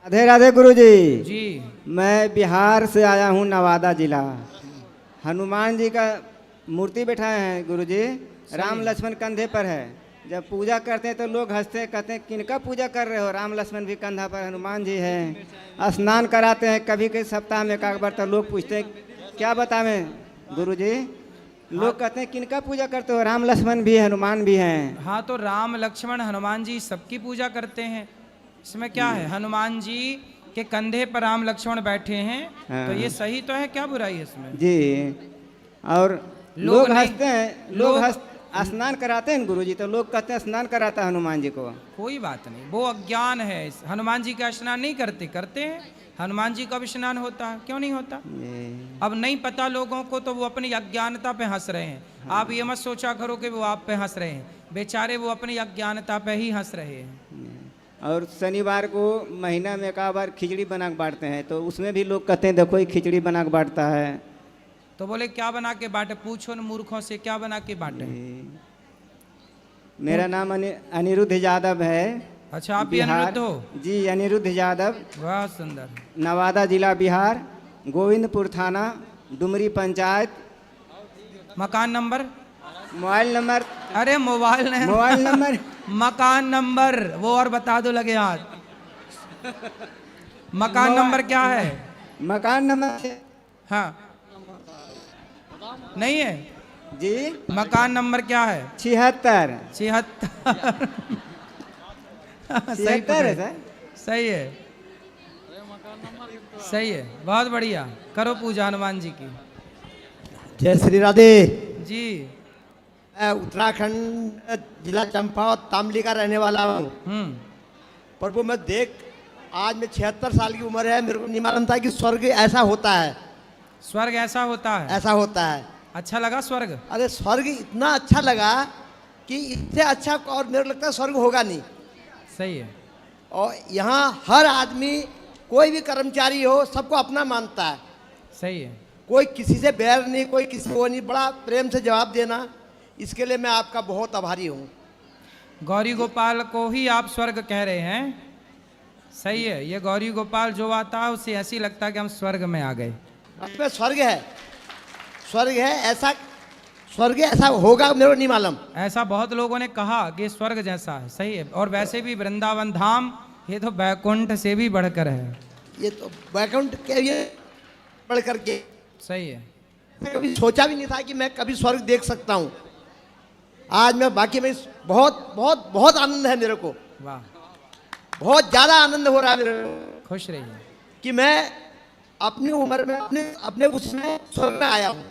राधे राधे गुरुजी जी। मैं बिहार से आया हूँ, नवादा जिला। हनुमान जी का मूर्ति बैठाए हैं गुरुजी, राम लक्ष्मण कंधे पर है। जब पूजा करते हैं तो लोग हंसते हैं, कहते हैं किनका पूजा कर रहे हो, राम लक्ष्मण भी कंधा पर, हनुमान जी हैं। स्नान कराते हैं कभी कभी सप्ताह में एक बार, तो लोग पूछते हैं क्या बतावें गुरुजी, लोग कहते हैं किनका पूजा करते हो, राम लक्ष्मण भी हनुमान भी हैं। हाँ, तो राम लक्ष्मण हनुमान जी सबकी पूजा करते हैं, इसमें क्या है। हनुमान जी के कंधे पर राम लक्ष्मण बैठे हैं, तो ये सही तो है, क्या बुराई है इसमें जी। और लोग लोग नहीं- हंसते हैं, स्नान कराते हैं गुरुजी, तो लोग कहते हैं स्नान कराता है हनुमान जी को। कोई बात नहीं, वो अज्ञान है। हनुमान जी का स्नान नहीं करते, करते हैं। हनुमान जी का भी स्नान होता है, क्यों नहीं होता। अब नहीं पता लोगों को, तो वो अपनी अज्ञानता पे हंस रहे हैं। आप ये मत सोचा करो कि वो आप पे हंस रहे हैं, बेचारे वो अपनी अज्ञानता पे ही हंस रहे हैं। और शनिवार को महीना में एक बार खिचड़ी बना के बांटते हैं, तो उसमें भी लोग कहते हैं देखो ये खिचड़ी बना के बांटता है। तो बोले क्या बना के बांटे, पूछो न मूर्खों से क्या बना के बांटे। मेरा नाम अनिरुद्ध यादव है। अच्छा, आप भी अनिरुद्ध हो। जी, अनिरुद्ध यादव, वाह सुंदर। नवादा जिला बिहार, गोविंदपुर थाना, डुमरी पंचायत। मकान नंबर, मोबाइल नंबर, अरे मोबाइल नहीं, मोबाइल नंबर मकान नंबर वो और बता दो लगे हाथ। मकान नंबर क्या है। मकान नंबर, हाँ नहीं है जी, मकान नंबर क्या है। 76। 76। सही 76 है पकड़े। सर। सही है, सही है, बहुत बढ़िया। करो पूजा हनुमान जी की। जय श्री राधे। जी। मैं उत्तराखंड जिला चंपावत तामली का रहने वाला हूँ। प्रभु मैं आज में 76 साल की उम्र है, मेरे को नहीं मालूम था कि स्वर्ग ऐसा होता है। स्वर्ग ऐसा होता है। ऐसा होता है। अच्छा लगा स्वर्ग। अरे स्वर्ग इतना अच्छा लगा कि इससे अच्छा और मेरे को लगता है स्वर्ग होगा नहीं। सही है। और यहाँ हर आदमी, कोई भी कर्मचारी हो, सबको अपना मानता है। सही है। कोई किसी से बैर नहीं, कोई किसी को नहीं, बड़ा प्रेम से जवाब देना, इसके लिए मैं आपका बहुत आभारी हूँ। गौरी गोपाल को ही आप स्वर्ग कह रहे हैं। सही है, ये गौरी गोपाल जो आता है उसे ऐसी लगता है कि हम स्वर्ग में आ गए। इसमें स्वर्ग है, स्वर्ग है, ऐसा स्वर्ग ऐसा होगा मेरे को नहीं मालूम। ऐसा बहुत लोगों ने कहा कि स्वर्ग जैसा है। सही है। और वैसे भी वृंदावन धाम ये तो बैकुंठ से भी बढ़कर है। ये तो बैकुंठ के लिए बढ़ करके। सही है। मैं कभी सोचा भी नहीं था कि मैं कभी स्वर्ग देख सकता हूँ। आज मैं बाकी में बहुत बहुत बहुत आनंद है मेरे को। वाह, बहुत ज़्यादा आनंद हो रहा है मेरे को खुश रहिए कि मैं अपनी उम्र में अपने उसमें स्वर्ग में आया हूँ।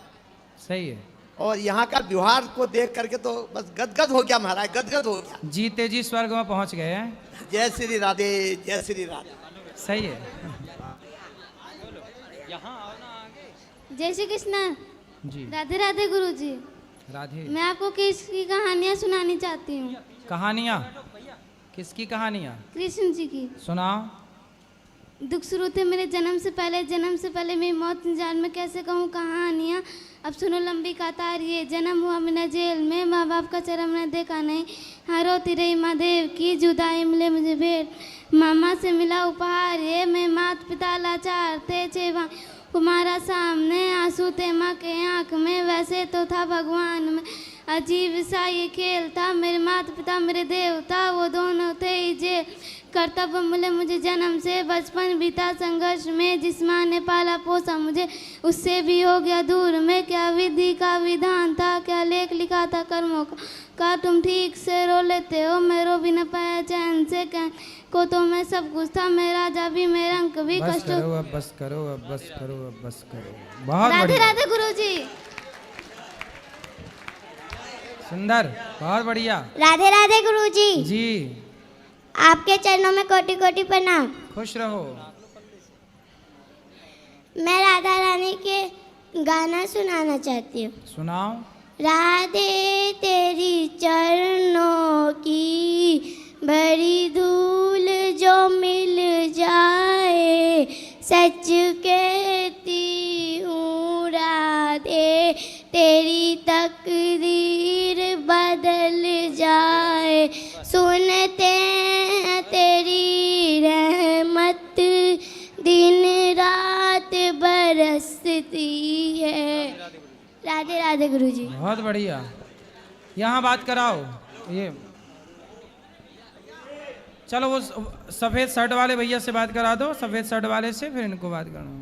सही है। और यहाँ का व्यवहार को देख करके तो बस गदगद हो गया महाराज, गदगद हो गया। जीते जी स्वर्ग में पहुंच गए हैं। जय श्री राधे, जय श्री राधे। सही है। जय श्री कृष्ण। जी। राधे राधे गुरु जी। राधे। मैं आपको किसकी कहानियाँ सुनानी चाहती हूँ। कहानियाँ, किसकी कहानियाँ। कृष्ण जी की। सुनाओ। दुख शुरू थे मेरे जन्म से पहले मेरी मौत इंतजार में कैसे कहूँ कहानियाँ। अब सुनो लंबी कतार ये, जन्म हुआ मैंने जेल में, माँ बाप का चरम मैंने देखा नहीं। हाँ रोती रही माँ देव की जुदाई, मिले मुझे भेंट मामा से मिला उपहार ये। मैं माता पिता लाचार थे, छेवा कुमारा सामने, आंसू थे माँ के आँख में, वैसे तो था भगवान में। अजीब सा ये खेल था, मेरे माता पिता मेरे देवता, वो दोनों थे ही जेल। कर्तव्य मिले मुझे जन्म से, बचपन बीता संघर्ष में, जिस माँ ने पाला पोसा मुझे उससे भी हो गया दूर में। क्या विधि का विधान था, क्या लेख लिखा था कर्मों का तुम ठीक से रो लेते हो, मैं रो भी न पाया चैन से को, तो मैं सब कुछ था, मैं राजा भी, मैं रंक भी, बस कष्ट। करो अब, बस करो अब, बस करो अब, बस करो। बहुत राधे बढ़िया। राधे गुरु जी। सुंदर, बहुत बढ़िया। राधे राधे गुरु जी। जी। आपके चरणों में कोटि कोटि प्रणाम। खुश रहो। मैं राधा रानी के गाना सुनाना चाहती हूँ। सुनाओ। राधे तेरी चरणों की बड़ी धूल जो मिल जाए, सच कहती हूँ राधे तेरी तकदीर बदल जाए। सुनते हैं तेरी रहमत मिलती है। राधे राधे गुरुजी। बहुत बढ़िया। यहाँ बात कराओ। ये चलो वो सफेद शर्ट वाले भैया से बात करा दो, सफेद शर्ट वाले से, फिर इनको बात करना।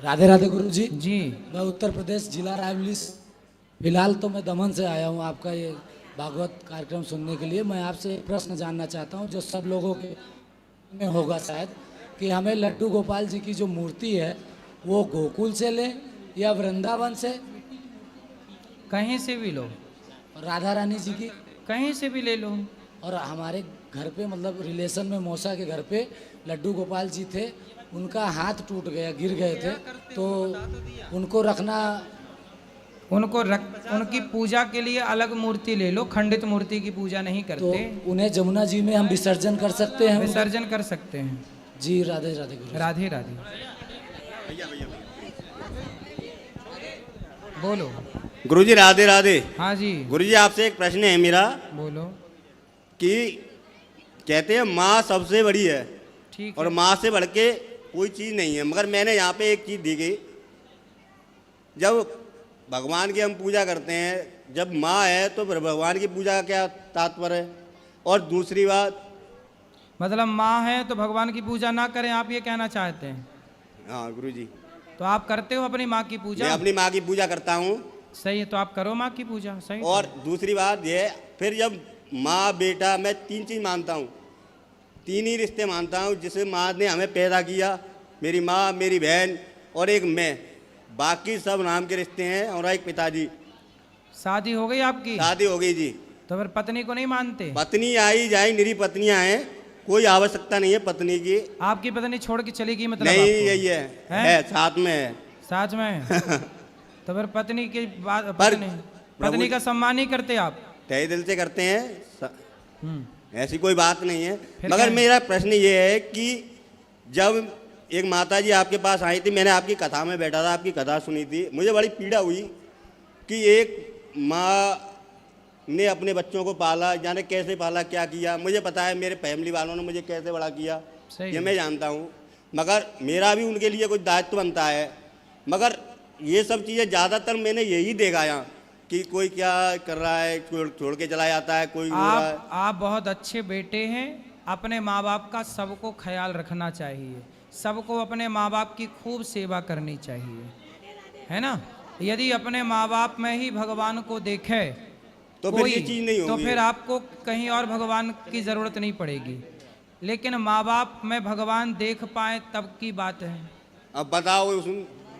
राधे राधे गुरुजी। जी मैं उत्तर प्रदेश जिला रायबरेली, फिलहाल तो मैं दमन से आया हूँ आपका ये भागवत कार्यक्रम सुनने के लिए। मैं आपसे एक प्रश्न जानना चाहता हूँ जो सब लोगों के में होगा शायद, कि हमें लड्डू गोपाल जी की जो मूर्ति है वो गोकुल से लें या वृंदावन से? कहीं से भी लो, और राधा रानी जी की? कहीं से भी ले लो। और हमारे घर पे मतलब रिलेशन में मौसा के घर पे लड्डू गोपाल जी थे, उनका हाथ टूट गया, गिर गए थे, तो उनको रखना, उनकी पूजा के लिए अलग मूर्ति ले लो, खंडित मूर्ति की पूजा नहीं तो करते। उन्हें जमुना जी में हम विसर्जन कर सकते हैं? विसर्जन कर सकते हैं। जी राधे राधे गुरु। राधे राधे। बोलो। गुरुजी राधे राधे। हाँ जी गुरुजी आपसे एक प्रश्न है मेरा, बोलो। कि कहते हैं माँ सबसे बड़ी है ठीक और है। माँ से बढ़ के कोई चीज़ नहीं है, मगर मैंने यहाँ पे एक चीज़ दी गई, जब भगवान की हम पूजा करते हैं, जब माँ है तो फिर भगवान की पूजा का क्या तात्पर्य है? और दूसरी बात, मतलब माँ है तो भगवान की पूजा ना करें, आप ये कहना चाहते हैं? हाँ गुरुजी, तो आप करते हो अपनी माँ की मैं पूजा? अपनी माँ की पूजा करता हूँ। सही है, तो आप करो माँ की पूजा। सही। और दूसरी बात ये, फिर जब माँ बेटा, मैं तीन चीज़ मानता हूँ, तीन ही रिश्ते मानता हूँ जिसे माँ ने हमें पैदा किया, मेरी माँ, मेरी बहन और एक मैं, बाकी सब नाम के रिश्ते हैं। और एक पिताजी। शादी हो गई आपकी? शादी हो गई जी। तो फिर पत्नी को नहीं मानते? पत्नी आई जाए, मेरी पत्नियां हैं, कोई आवश्यकता नहीं है पत्नी की। आपकी पत्नी छोड़ के चली गई मतलब? नहीं, आपको? यही है साथ में है। साथ में है। तो फिर पत्नी की बात, पर पत्नी का सम्मान नहीं करते आप? तहे दिल से करते हैं, हम्म। ऐसी कोई बात नहीं है। फिर मगर क्या? मेरा प्रश्न ये है कि जब एक माता जी आपके पास आई थी, मैंने आपकी कथा में बैठा था, आपकी कथा सुनी थी, मुझे बड़ी पीड़ा हुई कि एक माँ ने अपने बच्चों को पाला, जाने कैसे पाला, क्या किया। मुझे पता है मेरे फैमिली वालों ने मुझे कैसे बड़ा किया, ये मैं जानता हूँ, मगर मेरा भी उनके लिए कुछ दायित्व बनता है। मगर ये सब चीज़ें ज़्यादातर मैंने यही देखा यहाँ कि कोई क्या कर रहा है, छोड़ के चला जाता है, कोई हो रहा है। आप बहुत अच्छे बेटे हैं। अपने माँ बाप का सबको ख्याल रखना चाहिए, सबको अपने माँ बाप की खूब सेवा करनी चाहिए, है ना? यदि अपने माँ बाप में ही भगवान को देखे तो फिर ये चीज़ नहीं होगी। तो फिर आपको कहीं और भगवान की ज़रूरत नहीं पड़ेगी। लेकिन माँ बाप में भगवान देख पाए तब की बात है। अब बताओ,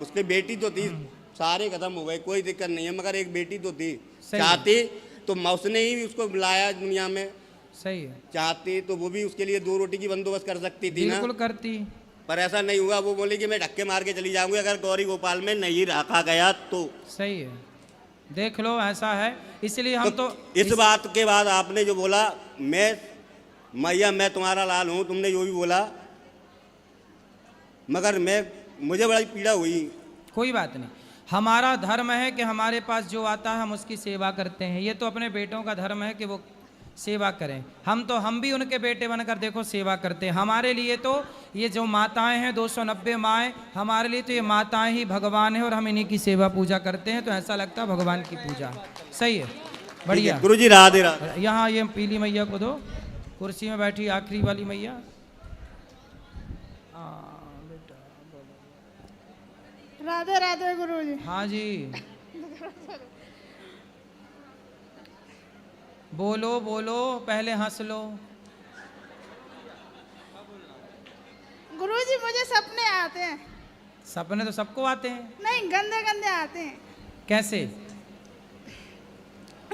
उसकी बेटी तो थी, सारे खत्म हो गए, कोई दिक्कत नहीं है, मगर एक बेटी तो थी, चाहती तो उसने ही उसको बुलाया दुनिया में। सही है। चाहती तो वो भी उसके लिए 2 रोटी की बंदोबस्त कर सकती थी ना। बिल्कुल करती, पर ऐसा नहीं हुआ। वो बोली कि मैं धक्के मार के चली जाऊंगी अगर गौरी गोपाल में नहीं रखा गया तो। सही है, देख लो ऐसा है। इसलिए हम तो इस बात के बाद आपने जो बोला, मैं मैया मैं तुम्हारा लाल हूँ, तुमने जो भी बोला, मगर मुझे बड़ी पीड़ा हुई। कोई बात नहीं, हमारा धर्म है कि हमारे पास जो आता है हम उसकी सेवा करते हैं। ये तो अपने बेटों का धर्म है कि वो सेवा करें। हम भी उनके बेटे बनकर देखो सेवा करते हैं। हमारे लिए तो ये जो माताएं हैं 290 माएँ, हमारे लिए तो ये माताएं ही भगवान है और हम इन्हीं की सेवा पूजा करते हैं। तो ऐसा लगता है भगवान की पूजा। सही है, बढ़िया। गुरुजी राधे राधे। यहाँ ये पीली मैया को दो, कुर्सी में बैठी आखिरी वाली मैया। राधे राधे गुरुजी। हाँ जी, बोलो बोलो, पहले हंस लो। गुरुजी मुझे सपने आते हैं। सपने तो सबको आते हैं। नहीं, गंदे गंदे आते हैं। कैसे?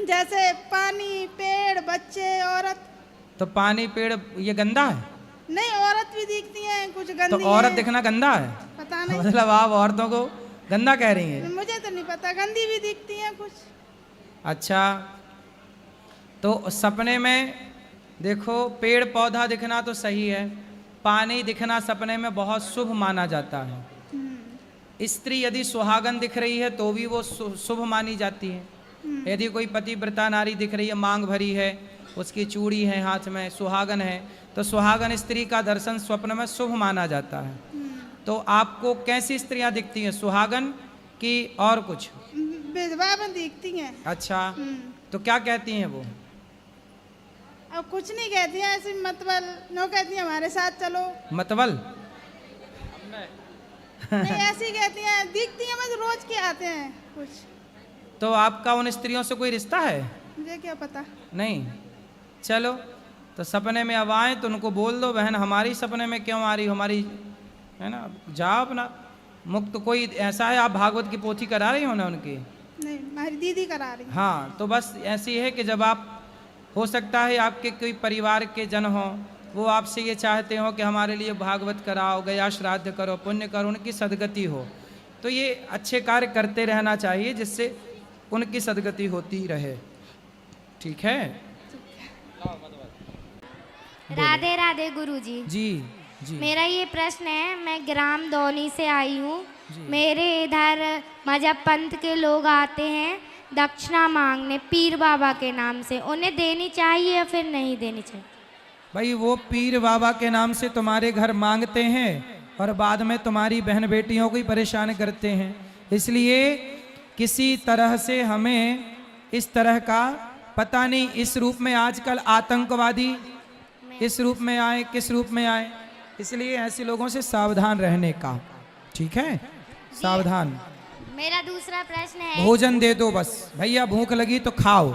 जैसे पानी, पेड़, बच्चे, औरत। तो पानी, पेड़ ये गंदा है? नहीं, औरत भी दिखती है, कुछ गंदी तो औरत है। दिखना गंदा है? पता नहीं, मतलब आप औरतों को गंदा कह रही हैं? मुझे तो नहीं पता, गंदी भी दिखती है कुछ। अच्छा, तो सपने में देखो पेड़ पौधा दिखना तो सही है, पानी दिखना सपने में बहुत शुभ माना जाता है। स्त्री यदि सुहागन दिख रही है तो भी वो शुभ मानी जाती है। यदि कोई पतिव्रता नारी दिख रही है, मांग भरी है, उसकी चूड़ी है हाथ में, सुहागन है, तो सुहागन स्त्री का दर्शन स्वप्न में शुभ माना जाता है। तो आपको कैसी स्त्रियां दिखती हैं, सुहागन की और कुछ? विधवा में दिखती हैं। अच्छा, तो क्या कहती हैं वो? अब कुछ नहीं कहती हैं, ऐसे मतलब नो कहती हैं हमारे साथ चलो। मतबल? नहीं ऐसी कहती हैं, दिखती हैं बस, रोज के आते हैं कुछ। तो आपका उन स्त्रियों से कोई रिश्ता है? मुझे क्या पता। नहीं। चलो, तो सपने में अब आए तो उनको बोल दो, बहन हमारी सपने में क्यों आ रही हो, हमारी है ना, जाओ अपना मुक्त। कोई ऐसा है आप भागवत की पोथी करा रही हो ना उनकी? नहीं, हमारी दीदी करा रही। हाँ, तो बस ऐसी है कि जब आप, हो सकता है आपके कोई परिवार के जन हो, वो आपसे ये चाहते हो कि हमारे लिए भागवत कराओ, गया श्राद्ध करो, पुण्य करो, उनकी सदगति हो। तो ये अच्छे कार्य करते रहना चाहिए जिससे उनकी सदगति होती रहे। ठीक है? राधे राधे गुरुजी। जी जी। मेरा ये प्रश्न है, मैं ग्राम दौनी से आई हूँ। मेरे इधर मजहब पंथ के लोग आते हैं दक्षिणा मांगने पीर बाबा के नाम से, उन्हें देनी चाहिए या फिर नहीं देनी चाहिए? भाई वो पीर बाबा के नाम से तुम्हारे घर मांगते हैं और बाद में तुम्हारी बहन बेटियों को ही परेशान करते हैं। इसलिए किसी तरह से हमें इस तरह का पता नहीं, इस रूप में आजकल आतंकवादी इस रूप में आए, किस रूप में आए, इसलिए ऐसे लोगों से सावधान रहने का। ठीक है, सावधान। मेरा दूसरा प्रश्न है, भोजन दे दो बस, भैया भूख लगी तो खाओ,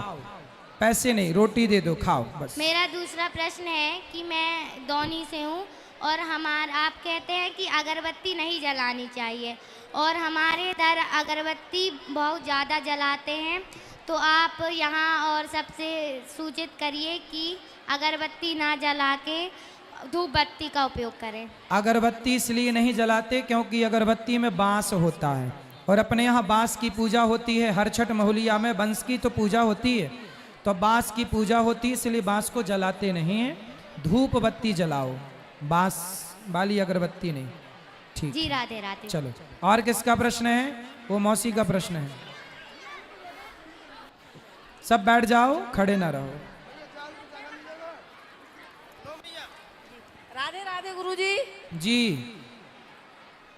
पैसे नहीं, रोटी दे दो, खाओ बस। मेरा दूसरा प्रश्न है कि मैं दौनी से हूँ और आप कहते हैं कि अगरबत्ती नहीं जलानी चाहिए, और हमारे इधर अगरबत्ती बहुत ज़्यादा जलाते हैं, तो आप यहाँ और सबसे सूचित करिए कि अगरबत्ती ना जला के धूप बत्ती का उपयोग करें। अगरबत्ती इसलिए नहीं जलाते क्योंकि अगरबत्ती में बांस होता है, और अपने यहाँ बांस की पूजा होती है। हर छठ महुलिया में बंस की तो पूजा होती है, तो बांस की पूजा होती है, इसलिए बांस को जलाते नहीं हैं। धूप बत्ती जलाओ, बांस वाली अगरबत्ती नहीं। ठीक जी, राधे राधे। चलो, और किसका प्रश्न है? वो मौसी का प्रश्न है। सब बैठ जाओ, खड़े ना रहो। राधे राधे गुरुजी। जी।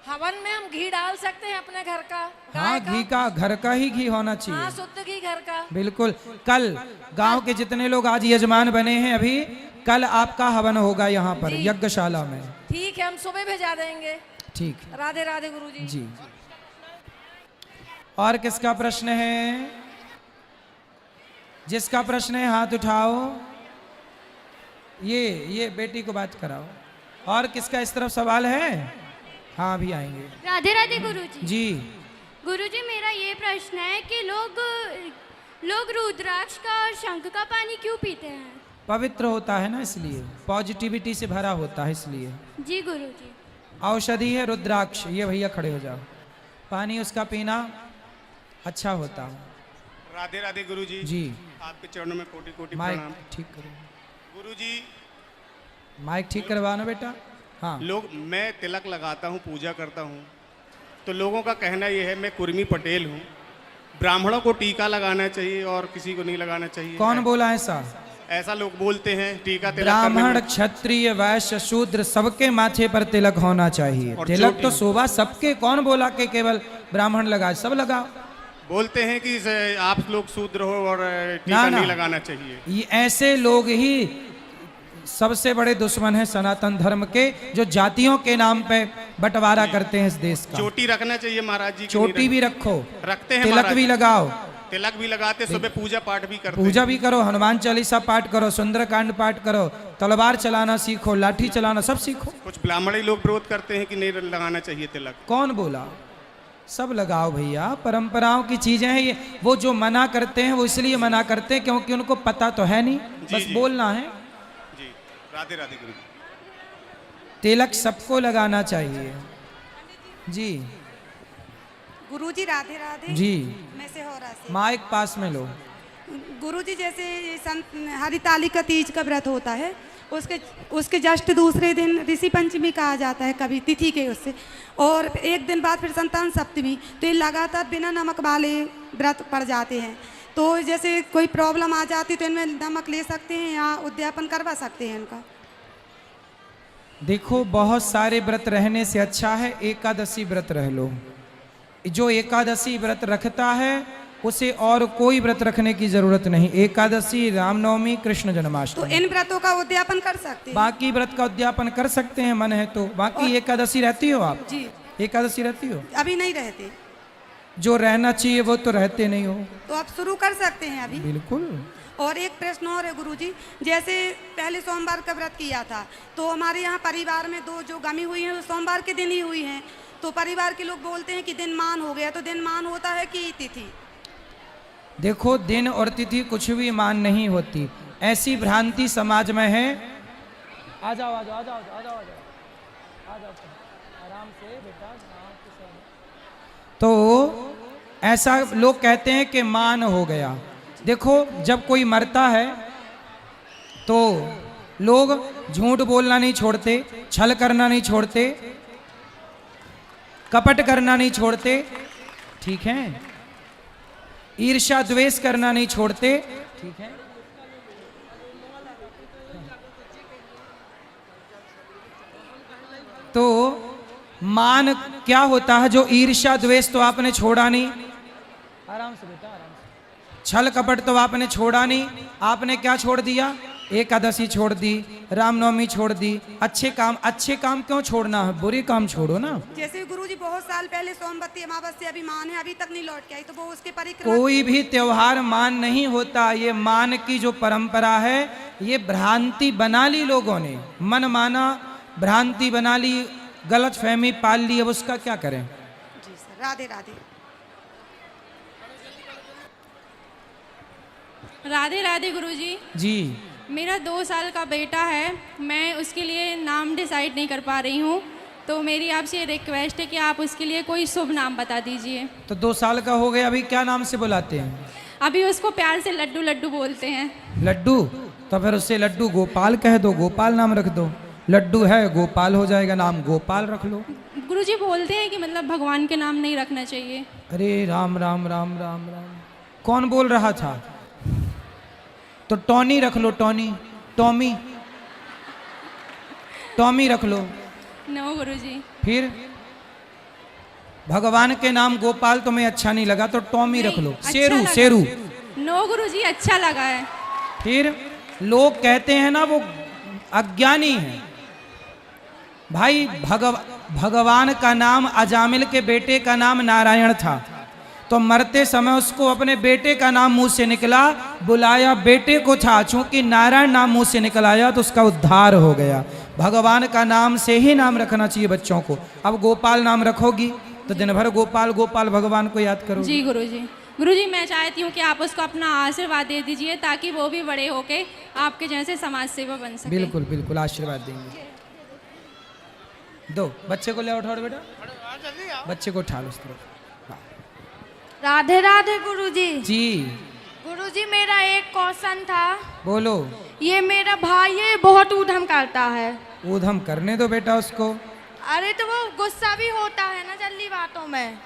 हवन में हम घी डाल सकते हैं अपने घर का? हाँ, घी का, घर का ही घी होना हाँ, चाहिए। शुद्ध घी घर का। बिल्कुल। कल गांव के जितने लोग आज यजमान बने हैं, अभी कल आपका हवन होगा यहाँ पर यज्ञशाला में। ठीक है, हम सुबह भेजा देंगे। ठीक। राधे राधे गुरुजी। जी। और किसका प्रश्न है? जिसका प्रश्न है हाथ उठाओ। ये बेटी को बात कराओ। और किसका इस तरफ सवाल है? हाँ, अभी आएंगे। राधे राधे गुरुजी। जी। गुरुजी, मेरा ये प्रश्न है कि लोग रुद्राक्ष का और शंख का पानी क्यों पीते हैं? पवित्र होता है ना, इसलिए पॉजिटिविटी से भरा होता है, इसलिए। जी गुरुजी। औषधि है रुद्राक्ष। ये भैया खड़े हो जाओ। पानी उसका पीना अच्छा होता है। राधे राधे गुरुजी। जी। आपके चरणों में कोटि कोटि माइक प्रणाम। ठीक करो। गुरुजी, माइक ठीक करवाना बेटा। हाँ। मैं तिलक लगाता हूँ, पूजा करता हूँ, तो लोगों का कहना यह है, मैं कुर्मी पटेल हूँ, ब्राह्मणों को टीका लगाना चाहिए और किसी को नहीं लगाना चाहिए। कौन बोला ऐसा? ऐसा लोग बोलते हैं। टीका तिलक ब्राह्मण, क्षत्रिय, वैश्य, शूद्र सबके माथे पर तिलक होना चाहिए। तिलक तो शोभा सबके। कौन बोला कि केवल ब्राह्मण लगाए? सब लगाओ। बोलते हैं कि आप लोग शूद्र हो और टीका नहीं लगाना चाहिए। ये ऐसे लोग ही सबसे बड़े दुश्मन हैं सनातन धर्म के, जो जातियों के नाम पे बंटवारा करते हैं इस देश का। चोटी रखना चाहिए महाराज जी। चोटी भी रखो, रखते हैं। तिलक भी लगाओ। तिलक भी लगाते, सुबह पूजा पाठ भी करते। पूजा भी करो, हनुमान चालीसा पाठ करो, सुंदरकांड पाठ करो, तलवार चलाना सीखो, लाठी चलाना सब सीखो। कुछ ब्राह्मण लोग विरोध करते हैं कि नहीं लगाना चाहिए तिलक। कौन बोला? सब लगाओ भैया, परंपराओं की चीजें हैं ये। वो जो मना करते हैं वो इसलिए मना करते हैं क्योंकि उनको पता तो है नहीं, बस बोलना है। जी। राधे राधे गुरु। तिलक सबको लगाना चाहिए। जी। गुरुजी राधे राधे। जी। मैं से हो रहा से। माइक पास में लो। गुरुजी, जैसे हरितालिका तीज का व्रत होता है, उसके जस्ट दूसरे दिन ऋषि पंचमी कहा जाता है, कभी तिथि के उससे, और एक दिन बाद फिर संतान सप्तमी। तो ये लगातार बिना नमक वाले व्रत पड़ जाते हैं, तो जैसे कोई प्रॉब्लम आ जाती तो इनमें नमक ले सकते हैं या उद्यापन करवा सकते हैं इनका? देखो, बहुत सारे व्रत रहने से अच्छा है एकादशी व्रत रह लो। जो एकादशी व्रत रखता है उसे और कोई व्रत रखने की जरूरत नहीं। एकादशी, रामनवमी, कृष्ण जन्माष्टमी, तो इन व्रतों का उद्यापन कर सकते हैं। बाकी व्रत का उद्यापन कर सकते हैं, मन है तो। बाकी एकादशी रहती हो आप? जी, एकादशी रहती हो? अभी नहीं रहते। जो रहना चाहिए वो तो रहते नहीं हो। तो आप शुरू कर सकते हैं अभी। बिल्कुल। और एक प्रश्न और है गुरुजी, जैसे पहले सोमवार का व्रत किया था, तो हमारे यहाँ परिवार में 2 जो गमी हुई हैं वो सोमवार के दिन ही हुई हैं, तो परिवार के लोग बोलते हैं कि दिन मान हो गया, तो दिन मान होता है कि तिथि? देखो, दिन और तिथि कुछ भी मान नहीं होती, ऐसी भ्रांति समाज में है। आ जाओ आ जाओ आ जाओ आ जाओ आ जाओ, आराम से बेटा। तो ऐसा लोग कहते हैं कि मान हो गया। देखो, जब कोई मरता है तो लोग झूठ बोलना नहीं छोड़ते, छल करना नहीं छोड़ते, कपट करना नहीं छोड़ते, ठीक है, ईर्ष्या द्वेष करना नहीं छोड़ते, ठीक है। तो मान क्या होता है? जो ईर्ष्या द्वेष तो आपने छोड़ा नहीं, आराम से बेटा, आराम से। छल कपट तो आपने छोड़ा नहीं, आपने क्या छोड़ दिया? एकादशी छोड़ दी, रामनवमी छोड़ दी। अच्छे काम क्यों छोड़ना है? बुरे काम छोड़ो ना। जैसे गुरुजी बहुत साल पहले सोमवती अमावस्या भी मान है, अभी तक नहीं लौट के आई, तो वो उसके परिक्रमा। कोई भी त्योहार मान नहीं होता। ये मान की जो परंपरा है, ये भ्रांति बना ली लोगों ने, मन माना भ्रांति बना ली, गलत फहमी पाल ली। अब उसका क्या करें? जी सर, राधे राधे। राधे राधे गुरुजी। जी, मेरा 2 साल का बेटा है, मैं उसके लिए नाम डिसाइड नहीं कर पा रही हूँ, तो मेरी आपसे रिक्वेस्ट है कि आप उसके लिए कोई शुभ नाम बता दीजिए। तो 2 साल का हो गया, अभी क्या नाम से बुलाते हैं? अभी उसको प्यार से लड्डू लड्डू बोलते हैं। लड्डू? तो फिर उससे लड्डू गोपाल कह दो, गोपाल नाम रख दो। लड्डू है, गोपाल हो जाएगा, नाम गोपाल रख लो। गुरुजी बोलते हैं कि मतलब भगवान के नाम नहीं रखना चाहिए। अरे राम राम राम राम राम, कौन बोल रहा था? तो टॉनी रख लो, टॉनी, टॉमी, टॉमी रख लो। नो गुरुजी। फिर भगवान के नाम गोपाल तुम्हें अच्छा नहीं लगा तो टॉमी रख लो। शेरू, शेरू। नो गुरुजी, अच्छा लगा है। फिर लोग कहते हैं ना वो अज्ञानी है। भाई, भगवान का नाम, अजामिल के बेटे का नाम नारायण था, तो मरते समय उसको अपने बेटे का नाम मुंह से निकला, बुलाया बेटे को था, चूंकि नारायण नाम मुंह से निकल आया तो उसका उद्धार हो गया। भगवान का नाम से ही नाम रखना चाहिए बच्चों को। अब गोपाल नाम रखोगी तो दिन भर गोपाल गोपाल भगवान को याद करो। जी गुरुजी। गुरुजी, मैं चाहती हूँ कि आप उसको अपना आशीर्वाद दे दीजिए ताकि वो भी बड़े होके आपके जैसे समाज सेवा बन सके। बिल्कुल बिल्कुल, आशीर्वाद देंगे। दो बच्चे को ले उठाओ बेटा, बच्चे को उठा लो इस तरफ। राधे राधे गुरुजी। जी गुरुजी, मेरा एक क्वेश्चन था। बोलो। ये मेरा भाई है, बहुत ऊधम करता है। ऊधम करने दो बेटा उसको। अरे तो वो गुस्सा भी होता है ना जल्दी बातों में।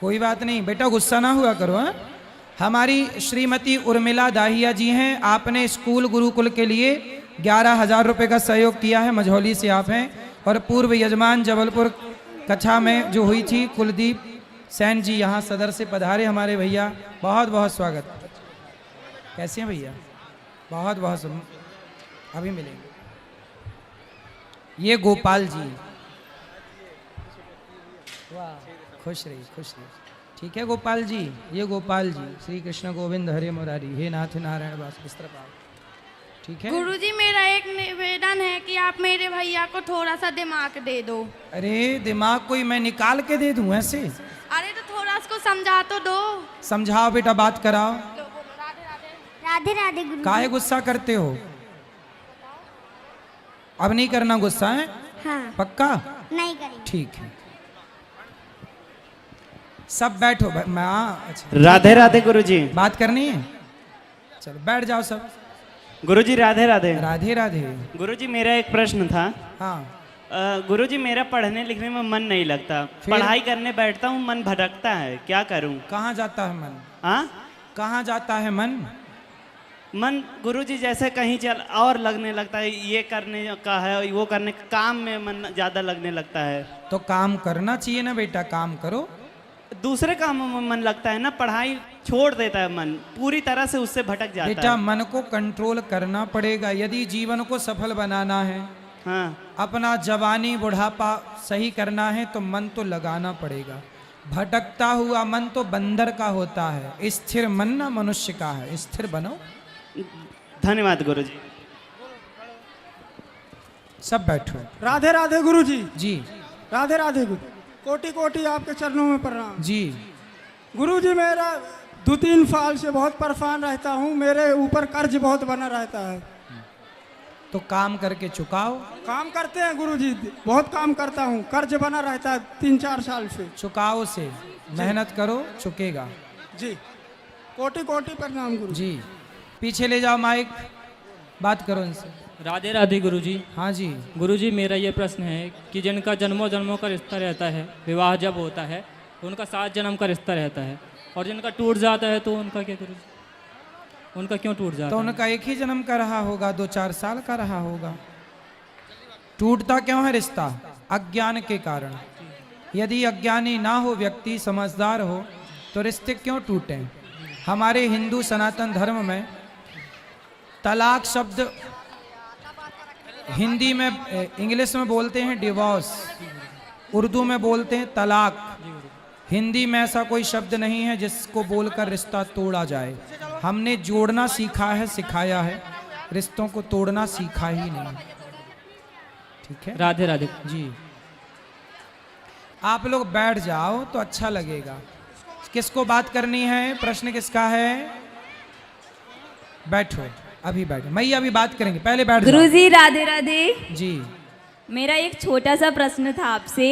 कोई बात नहीं बेटा, गुस्सा ना हुआ करो। हाँ, हमारी श्रीमती उर्मिला दाहिया जी हैं, आपने स्कूल गुरुकुल के लिए 11,000 रुपये का सहयोग किया है, मझौली से आप हैं। और पूर्व यजमान जबलपुर कक्षा में जो हुई थी, कुलदीप सैन जी यहाँ सदर से पधारे हमारे भैया, बहुत बहुत स्वागत। कैसे हैं भैया? बहुत बहुत अभी मिलेंगे। ये गोपाल जी, वाह, खुश रही खुश रही। ठीक है गोपाल जी, ये गोपाल जी, श्री कृष्ण गोविंद हरे मुरारी, हे नाथ नारायण वास इस तरफ आओ। ठीक है गुरुजी, मेरा एक निवेदन है कि आप मेरे भैया को थोड़ा सा दिमाग दे दो। अरे दिमाग कोई मैं निकाल के दे दूं ऐसे? अरे तो थोड़ा उसको समझा तो दो। समझाओ बेटा, बात कराओ। राधे राधे गुरु। काहे गुस्सा करते हो? अब नहीं करना गुस्सा है? हाँ। पक्का? नहीं करेंगे। ठीक है, सब बैठो। मैं अच्छा, राधे राधे गुरुजी। बात करनी है? चलो बैठ जाओ सब। गुरुजी राधे राधे। राधे राधे। गुरुजी, मेरा एक प्रश्न था। हाँ गुरुजी, मेरा पढ़ने लिखने में मन नहीं लगता, पढ़ाई करने बैठता हूँ मन भटकता है, क्या करूँ? कहाँ जाता है मन? हाँ, कहाँ जाता है मन? मन गुरुजी जैसे कहीं चल और लगने लगता है, ये करने का है वो करने का, काम में मन ज़्यादा लगने लगता है। तो काम करना चाहिए ना बेटा, काम करो। दूसरे कामों में मन लगता है ना, पढ़ाई छोड़ देता है मन, पूरी तरह से उससे भटक जाता बेटा है। मन को कंट्रोल करना पड़ेगा यदि जीवन को सफल बनाना है। हाँ, अपना जवानी बुढ़ापा सही करना है तो मन तो लगाना पड़ेगा। भटकता हुआ मन तो बंदर का होता है, स्थिर मन ना मनुष्य का है। स्थिर बनो। धन्यवाद गुरुजी। सब बैठो। राधे राधे गुरुजी। जी राधे राधे गुरु, कोटि कोटि आपके चरणों में प्रणाम। जी गुरुजी, मेरा 2-3 साल से बहुत परेशान रहता हूँ, मेरे ऊपर कर्ज बहुत बना रहता है। तो काम करके चुकाओ। काम करते हैं गुरुजी, बहुत काम करता हूँ, कर्ज बना रहता है 3-4 साल से। चुकाओ से मेहनत करो, चुकेगा। जी कोटि कोटि प्रणाम गुरु जी। पीछे ले जाओ माइक, बात करो इनसे। राधे राधे गुरुजी। हाँ जी गुरुजी, मेरा ये प्रश्न है कि जिनका जन्मों जन्मों का रिश्ता रहता है, विवाह जब होता है तो उनका 7 जन्म का रिश्ता रहता है, और जिनका टूट जाता है तो उनका क्या गुरुजी, उनका क्यों टूट जाता तो है? उनका एक ही जन्म का रहा होगा, 2-4 साल का रहा होगा। टूटता क्यों है रिश्ता? अज्ञान के कारण। यदि अज्ञानी ना हो व्यक्ति, समझदार हो, तो रिश्ते क्यों टूटे? हमारे हिंदू सनातन धर्म में तलाक शब्द हिंदी में, इंग्लिश में बोलते हैं डिवोर्स, उर्दू में बोलते हैं तलाक। हिंदी में ऐसा कोई शब्द नहीं है जिसको बोलकर रिश्ता तोड़ा जाए। हमने जोड़ना सीखा है, सिखाया है, रिश्तों को तोड़ना सीखा ही नहीं। ठीक है, राधे राधे जी। आप लोग बैठ जाओ तो अच्छा लगेगा। किसको बात करनी है? प्रश्न किसका है? बैठो, अभी बैठो। मैया अभी बात करेंगे, पहले बैठ जाओ। गुरुजी राधे राधे जी। मेरा एक छोटा सा प्रश्न था आपसे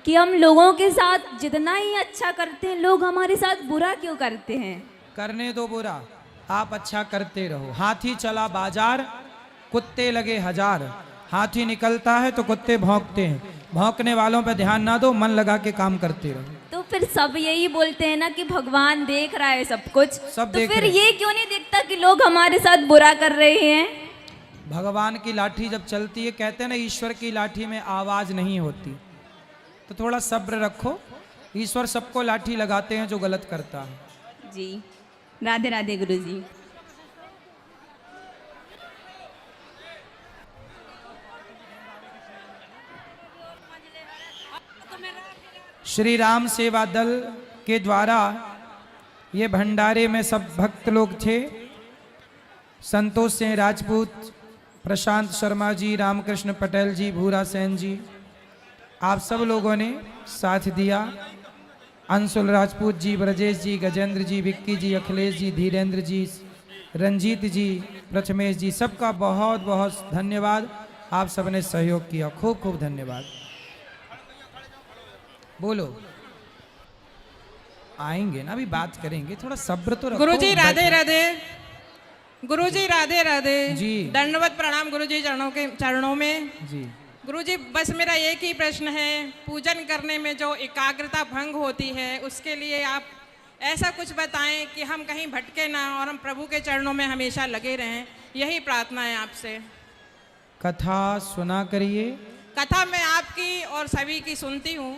कि हम लोगों के साथ जितना ही अच्छा करते हैं, लोग हमारे साथ बुरा क्यों करते हैं? करने दो बुरा, आप अच्छा करते रहो। हाथी चला बाजार, कुत्ते लगे 1000। हाथी निकलता है तो कुत्ते भौंकते हैं, भौंकने वालों पे ध्यान ना दो, मन लगा के काम करते रहो। तो फिर सब यही बोलते हैं ना कि भगवान देख रहा है सब कुछ, सब तो देख फिर रहे। ये क्यों नहीं दिखता कि लोग हमारे साथ बुरा कर रहे हैं? भगवान की लाठी जब चलती है, कहते हैं ना ईश्वर की लाठी में आवाज नहीं होती, तो थोड़ा सब्र रखो। ईश्वर सबको लाठी लगाते हैं जो गलत करता है। जी राधे राधे गुरुजी। श्री राम सेवा दल के द्वारा ये भंडारे में सब भक्त लोग थे। संतोष सिंह राजपूत, प्रशांत शर्मा जी, रामकृष्ण पटेल जी, भूरा सेन जी, आप सब लोगों ने साथ दिया। अंशुल राजपूत जी, ब्रजेश जी, गजेंद्र जी, विक्की जी, अखिलेश जी, धीरेन्द्र जी, रंजीत जी, प्रथमेश जी, सबका बहुत बहुत धन्यवाद। आप सबने सहयोग किया, खूब खूब धन्यवाद। बोलो, आएंगे ना, अभी बात करेंगे, थोड़ा सब्र तो रखो। गुरुजी राधे राधे। गुरुजी राधे राधे जी। दंडवत प्रणाम गुरुजी चरणों में जी। गुरुजी बस मेरा एक ही प्रश्न है, पूजन करने में जो एकाग्रता भंग होती है उसके लिए आप ऐसा कुछ बताएं कि हम कहीं भटके ना और हम प्रभु के चरणों में हमेशा लगे रहें, यही प्रार्थना है आपसे। कथा सुना करिए। कथा मैं आपकी और सभी की सुनती हूँ,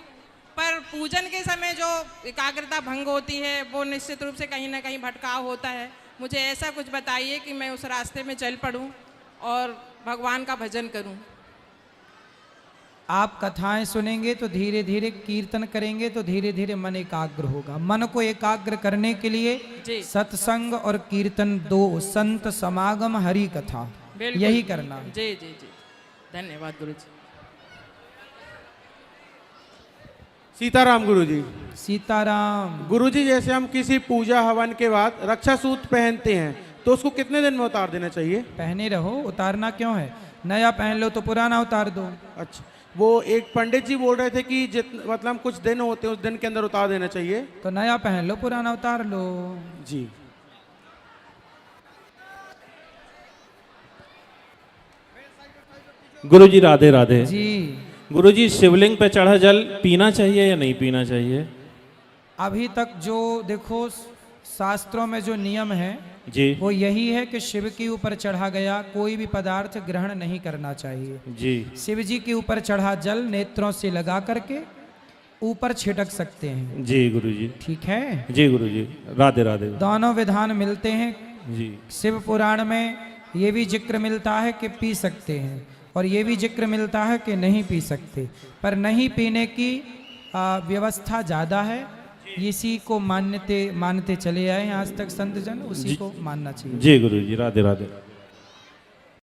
पर पूजन के समय जो एकाग्रता भंग होती है वो निश्चित रूप से कहीं ना कहीं भटकाव होता है। मुझे ऐसा कुछ बताइए कि मैं उस रास्ते में चल पड़ूं और भगवान का भजन करूं। आप कथाएं सुनेंगे तो धीरे धीरे, कीर्तन करेंगे तो धीरे धीरे मन एकाग्र होगा। मन को एकाग्र करने के लिए सत्संग और कीर्तन, 2 संत समागम, हरि कथा, यही करना है। जी जी जी, धन्यवाद गुरुजी। सीताराम गुरुजी। सीताराम गुरुजी, जैसे हम किसी पूजा हवन के बाद रक्षा सूत्र पहनते हैं तो उसको कितने दिन में उतार देना चाहिए? पहने रहो, उतारना क्यों है? नया पहन लो तो पुराना उतार दो। अच्छा, वो एक पंडित जी बोल रहे थे कि मतलब कुछ दिन होते हैं, उस दिन के अंदर उतार देना चाहिए। तो नया पहन लो, पुराना उतार लो। जी। गुरुजी राधे राधे जी। गुरुजी, शिवलिंग पे चढ़ा जल पीना चाहिए या नहीं पीना चाहिए? अभी तक जो देखो शास्त्रों में जो नियम है जी वो यही है कि शिव के ऊपर चढ़ा गया कोई भी पदार्थ ग्रहण नहीं करना चाहिए। जी शिव जी के ऊपर चढ़ा जल नेत्रों से लगा करके ऊपर छिटक सकते हैं। जी गुरुजी। ठीक है जी गुरुजी। राधे राधे। दोनों विधान मिलते हैं। जी शिव पुराण में ये भी जिक्र मिलता है कि पी सकते हैं और ये भी जिक्र मिलता है कि नहीं पी सकते, पर नहीं पीने की व्यवस्था ज़्यादा है। इसी को मानते चले आए हैं आज तक संत जन, उसी को मानना चाहिए। जी गुरुजी। राधे राधे।